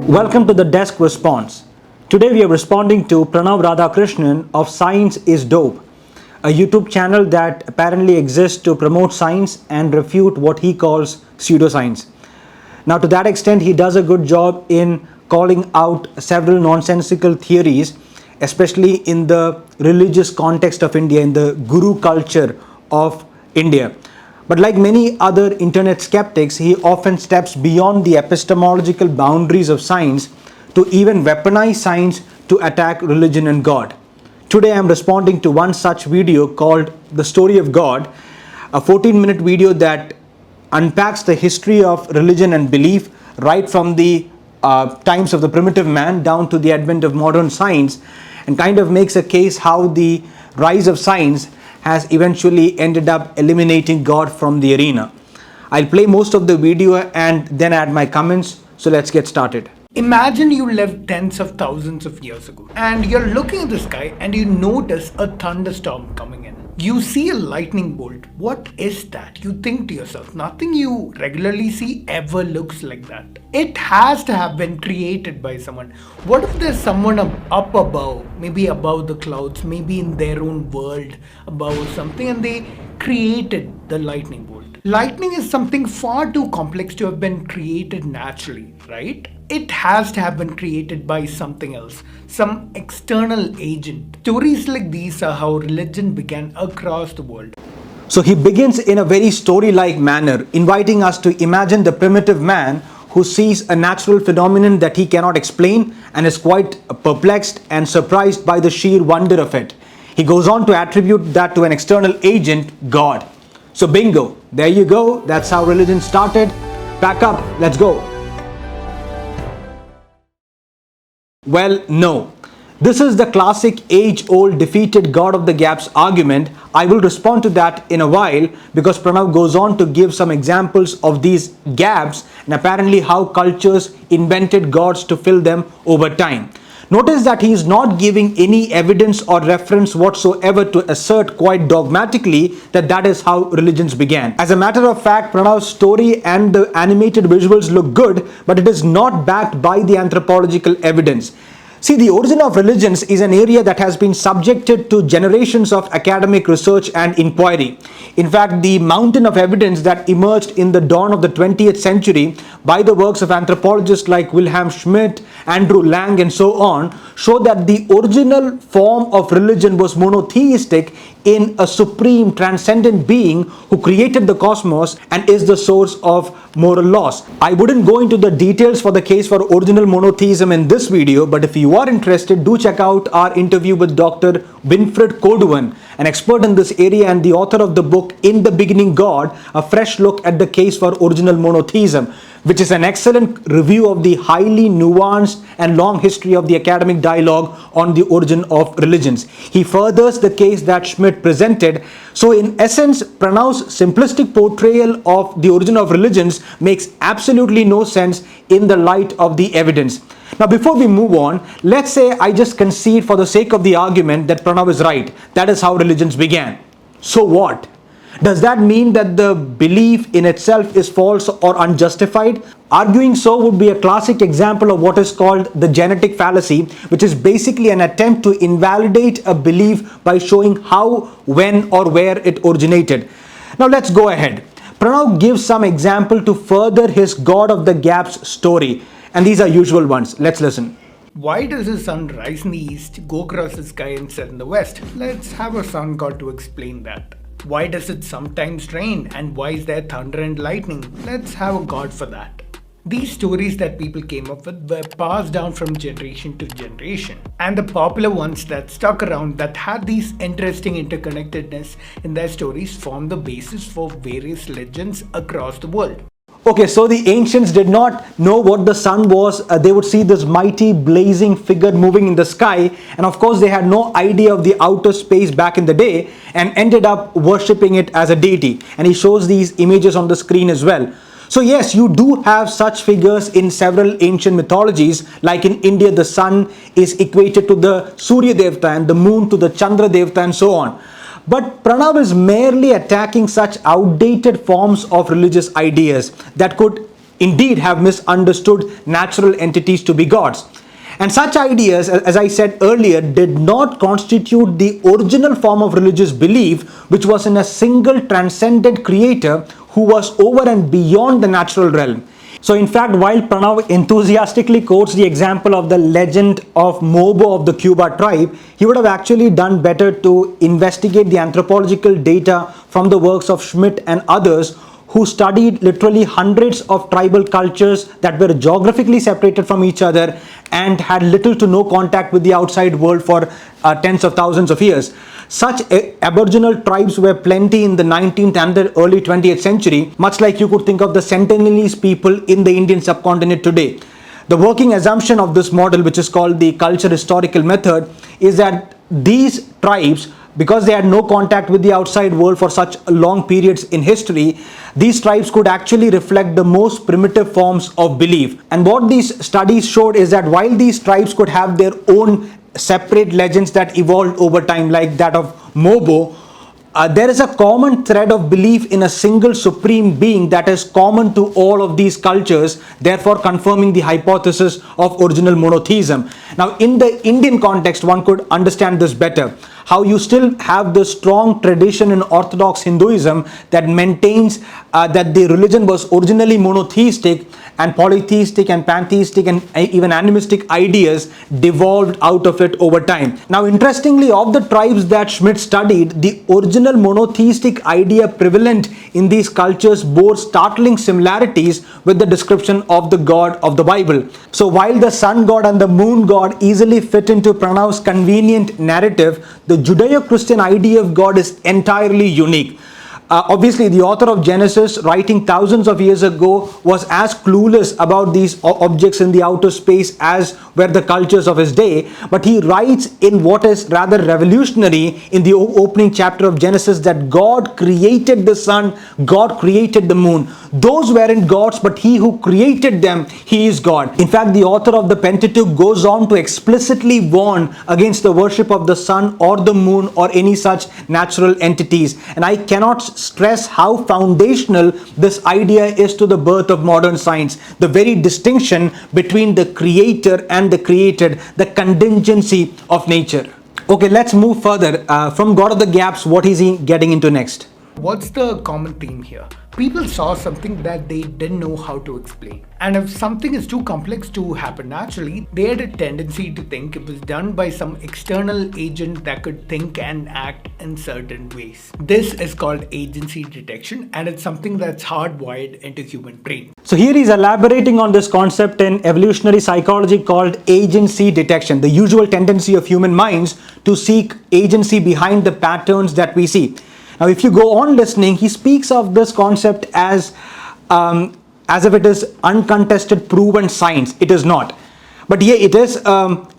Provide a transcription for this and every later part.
Welcome to the desk response. Today we are responding to Pranav Radhakrishnan of Science is Dope, a YouTube channel that apparently exists to promote science and refute what he calls pseudoscience. Now, to that extent, he does a good job in calling out several nonsensical theories, especially in the religious context of India, in the guru culture of India. But like many other internet skeptics, he often steps beyond the epistemological boundaries of science to even weaponize science to attack religion and God. Today I am responding to one such video called The Story of God, a 14-minute video that unpacks the history of religion and belief right from the times of the primitive man down to the advent of modern science, and kind of makes a case how the rise of science has eventually ended up eliminating God from the arena. I'll play most of the video and then add my comments, so let's get started. Imagine you lived tens of thousands of years ago and you're looking at the sky and you notice a thunderstorm coming in. You see a lightning bolt. What is that? You think to yourself, nothing you regularly see ever looks like that. It has to have been created by someone. What if there's someone up above, maybe above the clouds, maybe in their own world, above something, and they created the lightning bolt? Lightning is something far too complex to have been created naturally, right? It has to have been created by something else, some external agent. Stories like these are how religion began across the world. So he begins in a very story-like manner, inviting us to imagine the primitive man who sees a natural phenomenon that he cannot explain and is quite perplexed and surprised by the sheer wonder of it. He goes on to attribute that to an external agent, God. So bingo, there you go, that's how religion started. Pack up, let's go. Well, no. This is the classic age-old defeated God of the gaps argument. I will respond to that in a while because Pranav goes on to give some examples of these gaps and apparently how cultures invented gods to fill them over time. Notice that he is not giving any evidence or reference whatsoever to assert quite dogmatically that that is how religions began. As a matter of fact, Pranav's story and the animated visuals look good, but it is not backed by the anthropological evidence. See, the origin of religions is an area that has been subjected to generations of academic research and inquiry. In fact, the mountain of evidence that emerged in the dawn of the 20th century by the works of anthropologists like Wilhelm Schmidt, Andrew Lang, and so on show that the original form of religion was monotheistic in a supreme transcendent being who created the cosmos and is the source of moral laws. I wouldn't go into the details for the case for original monotheism in this video, but if you are interested, do check out our interview with Dr. Winfred Koduan, an expert in this area and the author of the book In the Beginning God, a fresh look at the case for original monotheism, which is an excellent review of the highly nuanced and long history of the academic dialogue on the origin of religions. He furthers the case that Schmidt presented. So in essence, Pranav's simplistic portrayal of the origin of religions makes absolutely no sense in the light of the evidence. Now, before we move on, let's say I just concede for the sake of the argument that Pranav is right. That is how religions began. So what? Does that mean that the belief in itself is false or unjustified? Arguing so would be a classic example of what is called the genetic fallacy, which is basically an attempt to invalidate a belief by showing how, when, or where it originated. Now let's go ahead. Pranav gives some example to further his God of the Gaps story, and these are usual ones. Let's listen. Why does the sun rise in the east, go across the sky and set in the west? Let's have a sun god to explain that. Why does it sometimes rain, and why is there thunder and lightning? Let's have a god for that. These stories that people came up with were passed down from generation to generation. And the popular ones that stuck around that had these interesting interconnectedness in their stories formed the basis for various legends across the world. Okay, so the ancients did not know what the sun was. They would see this mighty blazing figure moving in the sky, and of course they had no idea of the outer space back in the day and ended up worshipping it as a deity. And he shows these images on the screen as well. So yes, you do have such figures in several ancient mythologies. Like in India, the sun is equated to the Surya Devta and the moon to the Chandra Devta and so on. But Pranav is merely attacking such outdated forms of religious ideas that could indeed have misunderstood natural entities to be gods. And such ideas, as I said earlier, did not constitute the original form of religious belief, which was in a single transcendent creator who was over and beyond the natural realm. So in fact, while Pranav enthusiastically quotes the example of the legend of Mobo of the Cuba tribe, he would have actually done better to investigate the anthropological data from the works of Schmidt and others who studied literally hundreds of tribal cultures that were geographically separated from each other and had little to no contact with the outside world for tens of thousands of years. Such aboriginal tribes were plenty in the 19th and the early 20th century, much like you could think of the Sentinelese people in the Indian subcontinent today. The working assumption of this model, which is called the culture historical method, is that these tribes, because they had no contact with the outside world for such long periods in history, these tribes could actually reflect the most primitive forms of belief. And what these studies showed is that while these tribes could have their own separate legends that evolved over time, like that of Mobo, there is a common thread of belief in a single supreme being that is common to all of these cultures, therefore confirming the hypothesis of original monotheism. Now, in the Indian context, one could understand this better. How you still have the strong tradition in Orthodox Hinduism that maintains that the religion was originally monotheistic, and polytheistic and pantheistic and even animistic ideas devolved out of it over time. Now, interestingly, of the tribes that Schmidt studied, the original monotheistic idea prevalent in these cultures bore startling similarities with the description of the God of the Bible. So while the sun god and the moon god easily fit into Pranav's convenient narrative, the Judeo-Christian idea of God is entirely unique. Obviously, the author of Genesis, writing thousands of years ago, was as clueless about these objects in the outer space as were the cultures of his day. But he writes in what is rather revolutionary in the opening chapter of Genesis that God created the sun, God created the moon. Those weren't gods, but he who created them, he is God. In fact, the author of the Pentateuch goes on to explicitly warn against the worship of the sun or the moon or any such natural entities. And I cannot stress how foundational this idea is to the birth of modern science. The very distinction between the creator and the created, the contingency of nature. Okay, let's move further. From God of the Gaps, what is he getting into next? What's the common theme here? People saw something that they didn't know how to explain. And if something is too complex to happen naturally, they had a tendency to think it was done by some external agent that could think and act in certain ways. This is called agency detection, and it's something that's hardwired into human brain. So here he's elaborating on this concept in evolutionary psychology called agency detection, the usual tendency of human minds to seek agency behind the patterns that we see. Now, if you go on listening, he speaks of this concept as if it is uncontested, proven science. It is not. But yeah, it is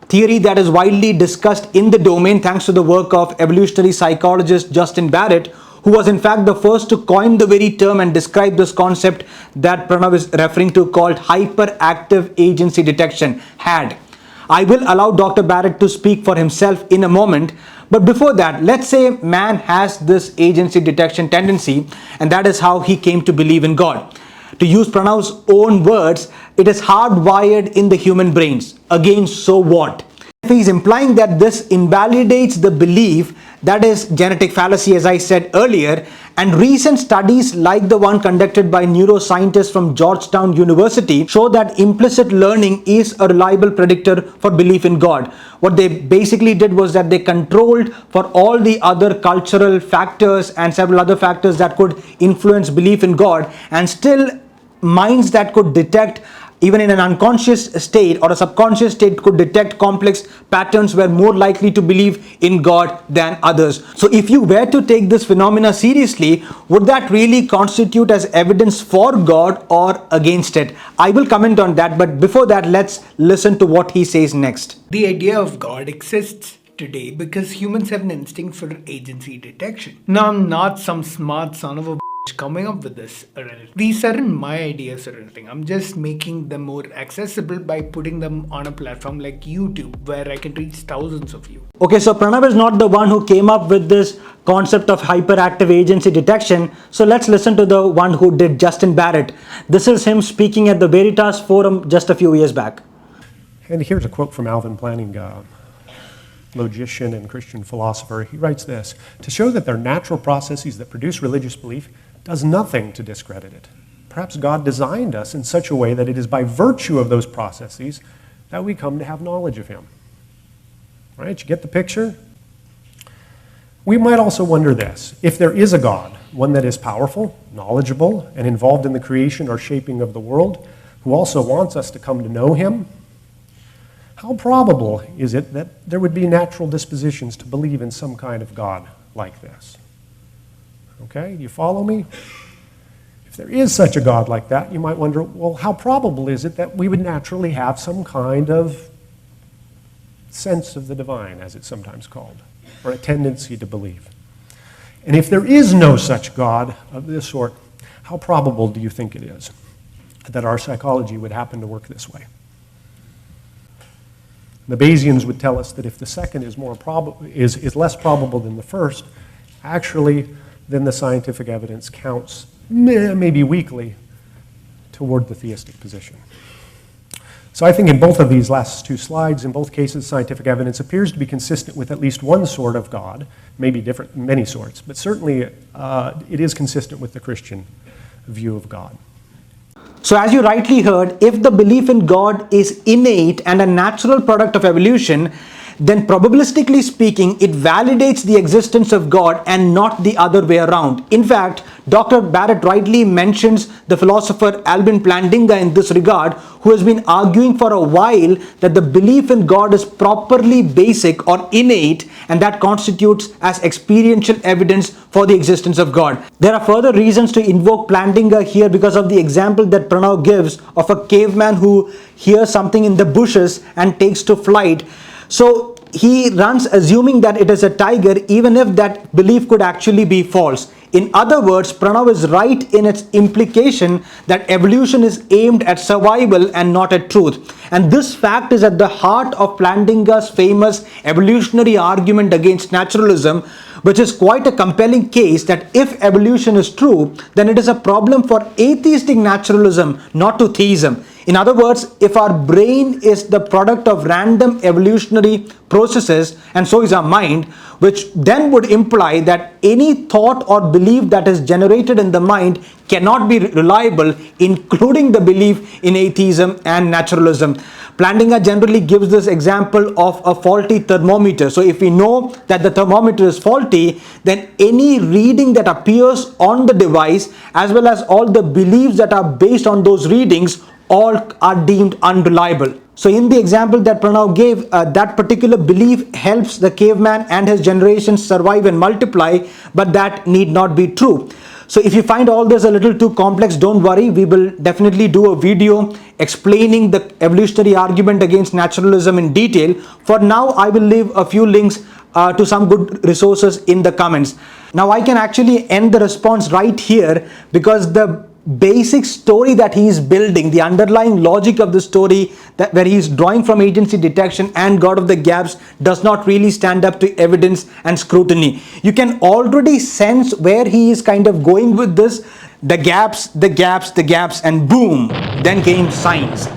theory that is widely discussed in the domain thanks to the work of evolutionary psychologist Justin Barret, who was in fact the first to coin the very term and describe this concept that Pranav is referring to called hyperactive agency detection, HAD. I will allow Dr. Barret to speak for himself in a moment. But before that, let's say man has this agency detection tendency, and that is how he came to believe in God. To use Pranav's own words, it is hardwired in the human brains. Again, so what? If he's implying that this invalidates the belief, that is genetic fallacy, as I said earlier, and recent studies like the one conducted by neuroscientists from Georgetown University show that implicit learning is a reliable predictor for belief in God. What they basically did was that they controlled for all the other cultural factors and several other factors that could influence belief in God, and still minds that could detect even in an unconscious state or a subconscious state could detect complex patterns were more likely to believe in God than others. So if you were to take this phenomena seriously, would that really constitute as evidence for God or against it? I will comment on that, but before that, let's listen to what he says next. The idea of God exists today because humans have an instinct for agency detection. Now, I'm not some smart son of a coming up with this or anything. These aren't my ideas or anything. I'm just making them more accessible by putting them on a platform like YouTube where I can reach thousands of you. Okay, so Pranav is not the one who came up with this concept of hyperactive agency detection. So let's listen to the one who did, Justin Barret. This is him speaking at the Veritas Forum just a few years back. And here's a quote from Plantinga, logician and Christian philosopher. He writes this: "To show that there are natural processes that produce religious belief does nothing to discredit it. Perhaps God designed us in such a way that it is by virtue of those processes that we come to have knowledge of Him." Right? You get the picture? We might also wonder this: if there is a God, one that is powerful, knowledgeable, and involved in the creation or shaping of the world, who also wants us to come to know Him, how probable is it that there would be natural dispositions to believe in some kind of God like this? Okay, you follow me? If there is such a God like that, you might wonder, well, how probable is it that we would naturally have some kind of sense of the divine, as it's sometimes called, or a tendency to believe? And if there is no such God of this sort, how probable do you think it is that our psychology would happen to work this way? The Bayesians would tell us that if the second is is less probable than the first, actually, then the scientific evidence counts, maybe weakly, toward the theistic position. So I think in both of these last two slides, in both cases, scientific evidence appears to be consistent with at least one sort of God, maybe different, many sorts, but certainly it is consistent with the Christian view of God. So as you rightly heard, if the belief in God is innate and a natural product of evolution, then probabilistically speaking, it validates the existence of God and not the other way around. In fact, Dr. Barret rightly mentions the philosopher Albin Plantinga in this regard, who has been arguing for a while that the belief in God is properly basic or innate, and that constitutes as experiential evidence for the existence of God. There are further reasons to invoke Plantinga here because of the example that Pranav gives of a caveman who hears something in the bushes and takes to flight. So he runs assuming that it is a tiger, even if that belief could actually be false. In other words, Pranav is right in its implication that evolution is aimed at survival and not at truth. And this fact is at the heart of Plantinga's famous evolutionary argument against naturalism, which is quite a compelling case that if evolution is true, then it is a problem for atheistic naturalism, not to theism. In other words, if our brain is the product of random evolutionary processes, and so is our mind, which then would imply that any thought or belief that is generated in the mind cannot be reliable, including the belief in atheism and naturalism. Plantinga generally gives this example of a faulty thermometer. So if we know that the thermometer is faulty, then any reading that appears on the device, as well as all the beliefs that are based on those readings, all are deemed unreliable. So in the example that Pranav gave, that particular belief helps the caveman and his generation survive and multiply, but that need not be true. So if you find all this a little too complex, don't worry. We will definitely do a video explaining the evolutionary argument against naturalism in detail. For now, I will leave a few links to some good resources in the comments. Now I can actually end the response right here because the basic story that he is building, the underlying logic of the story that where he is drawing from agency detection and God of the gaps, does not really stand up to evidence and scrutiny. You can already sense where he is kind of going with this. The gaps, and boom, then came science.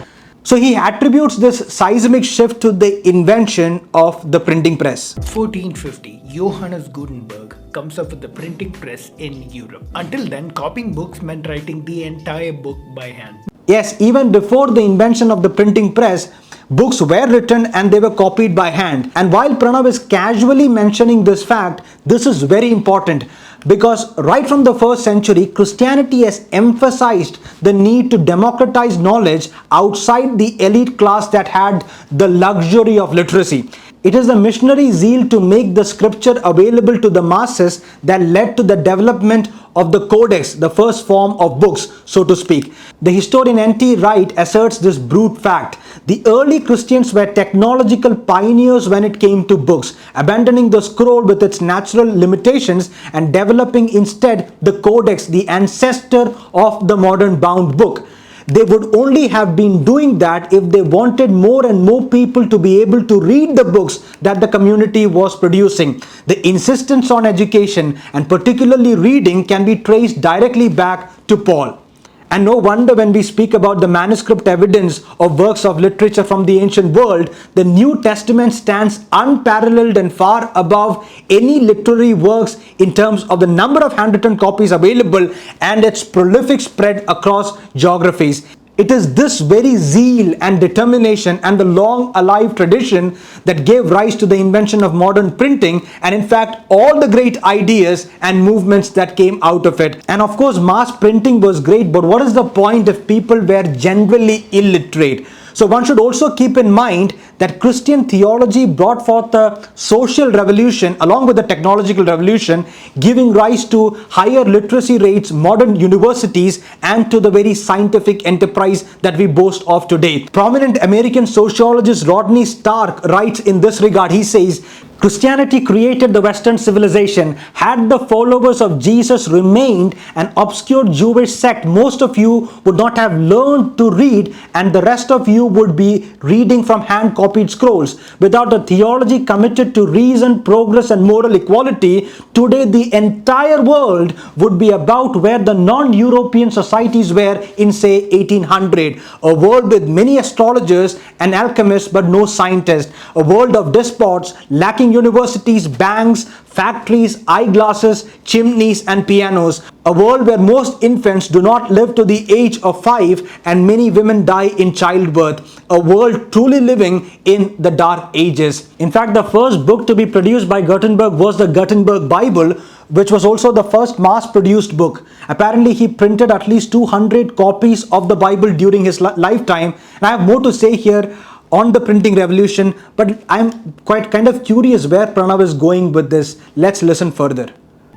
So he attributes this seismic shift to the invention of the printing press. 1450, Johannes Gutenberg comes up with the printing press in Europe. Until then, copying books meant writing the entire book by hand. Yes, even before the invention of the printing press, books were written and they were copied by hand. And while Pranav is casually mentioning this fact, this is very important because right from the first century, Christianity has emphasized the need to democratize knowledge outside the elite class that had the luxury of literacy. It is the missionary zeal to make the scripture available to the masses that led to the development of the codex, the first form of books, so to speak. The historian N.T. Wright asserts this brute fact. The early Christians were technological pioneers when it came to books, abandoning the scroll with its natural limitations and developing instead the codex, the ancestor of the modern bound book. They would only have been doing that if they wanted more and more people to be able to read the books that the community was producing. The insistence on education, and particularly reading, can be traced directly back to Paul. And no wonder when we speak about the manuscript evidence of works of literature from the ancient world, the New Testament stands unparalleled and far above any literary works in terms of the number of handwritten copies available and its prolific spread across geographies. It is this very zeal and determination and the long alive tradition that gave rise to the invention of modern printing, and in fact all the great ideas and movements that came out of it. And of course mass printing was great, but what is the point if people were generally illiterate? So one should also keep in mind that Christian theology brought forth a social revolution along with the technological revolution, giving rise to higher literacy rates, modern universities, and to the very scientific enterprise that we boast of today. Prominent American sociologist Rodney Stark writes in this regard. He says, Christianity created the Western civilization. Had the followers of Jesus remained an obscure Jewish sect, most of you would not have learned to read, and the rest of you would be reading from hand-copied scrolls. Without a theology committed to reason, progress, and moral equality, today the entire world would be about where the non-European societies were in, say, 1800. A world with many astrologers and alchemists but no scientists. A world of despots lacking universities, banks, factories, eyeglasses, chimneys, and pianos. A world where most infants do not live to the age of 5 and many women die in childbirth. A world truly living in the dark ages. In fact, the first book to be produced by Gutenberg was the Gutenberg Bible, which was also the first mass-produced book. Apparently, he printed at least 200 copies of the Bible during his lifetime. And I have more to say here on the printing revolution, but I'm quite kind of curious where Pranav is going with this. Let's listen further.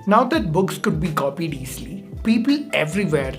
Now that books could be copied easily, people everywhere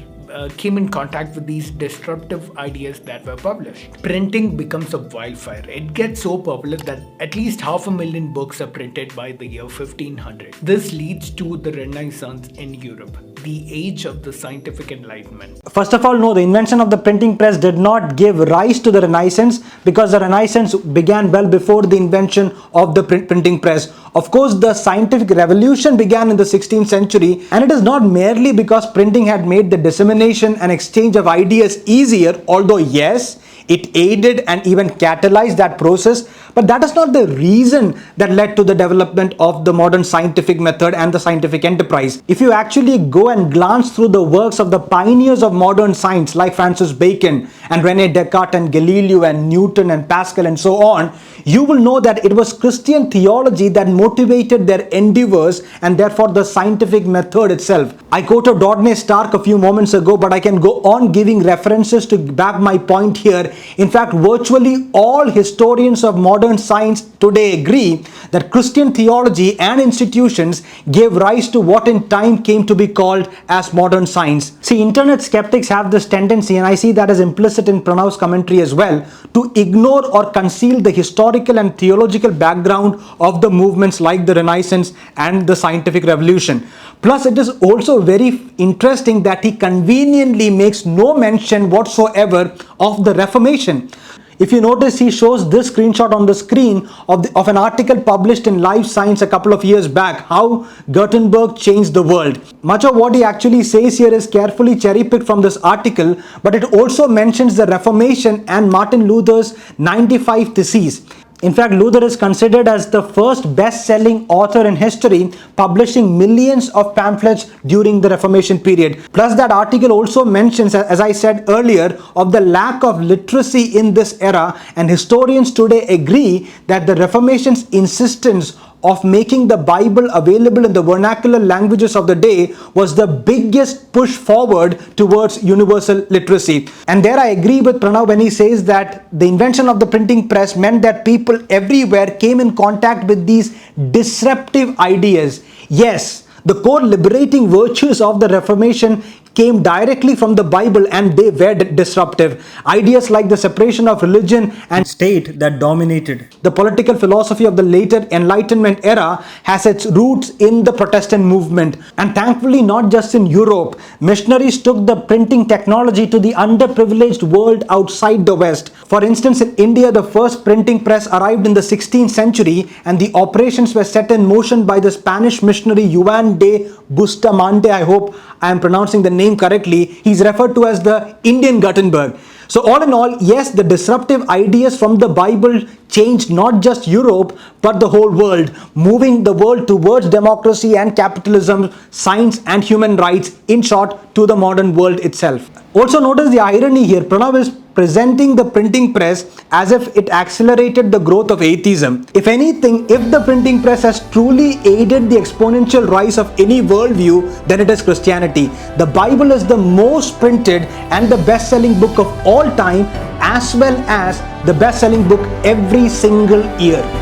came in contact with these disruptive ideas that were published. Printing becomes a wildfire. It gets so popular that at least 500,000 books are printed by the year 1500. This leads to the Renaissance in Europe, the age of the scientific enlightenment. First of all, no, the invention of the printing press did not give rise to the Renaissance, because the Renaissance began well before the invention of the printing press. Of course, the scientific revolution began in the 16th century, and it is not merely because printing had made the dissemination and exchange of ideas easier, although yes, it aided and even catalyzed that process, but that is not the reason that led to the development of the modern scientific method and the scientific enterprise. If you actually go and glance through the works of the pioneers of modern science like Francis Bacon and René Descartes and Galileo and Newton and Pascal and so on, you will know that it was Christian theology that motivated their endeavors and therefore the scientific method itself. I quoted Rodney Stark a few moments ago, but I can go on giving references to back my point here. In fact, virtually all historians of modern science today agree that Christian theology and institutions gave rise to what in time came to be called as modern science. See, internet skeptics have this tendency, and I see that as implicit in Pranav's commentary as well, to ignore or conceal the historical and theological background of the movements like the Renaissance and the scientific revolution. Plus, it is also very interesting that he conveniently makes no mention whatsoever of the Reformation. If you notice, he shows this screenshot on the screen of an article published in Life Science a couple of years back, how Gutenberg changed the world. Much of what he actually says here is carefully cherry-picked from this article, but it also mentions the Reformation and Martin Luther's 95 Theses. In fact, Luther is considered as the first best-selling author in history, publishing millions of pamphlets during the Reformation period. Plus, that article also mentions, as I said earlier, of the lack of literacy in this era, and historians today agree that the Reformation's insistence of making the Bible available in the vernacular languages of the day was the biggest push forward towards universal literacy. And there I agree with Pranav when he says that the invention of the printing press meant that people everywhere came in contact with these disruptive ideas. Yes, the core liberating virtues of the Reformation came directly from the Bible, and they were disruptive. Ideas like the separation of religion and state that dominated the political philosophy of the later Enlightenment era has its roots in the Protestant movement. And thankfully, not just in Europe, missionaries took the printing technology to the underprivileged world outside the West. For instance, in India, the first printing press arrived in the 16th century, and the operations were set in motion by the Spanish missionary Juan de Bustamante. I hope I am pronouncing the name correctly. He's referred to as the Indian Gutenberg. So all in all, yes, the disruptive ideas from the Bible changed not just Europe, but the whole world, moving the world towards democracy and capitalism, science and human rights, in short, to the modern world itself. Also notice the irony here. Pranav is presenting the printing press as if it accelerated the growth of atheism. If anything, if the printing press has truly aided the exponential rise of any worldview, then it is Christianity. The Bible is the most printed and the best-selling book of all time, as well as the best-selling book every single year.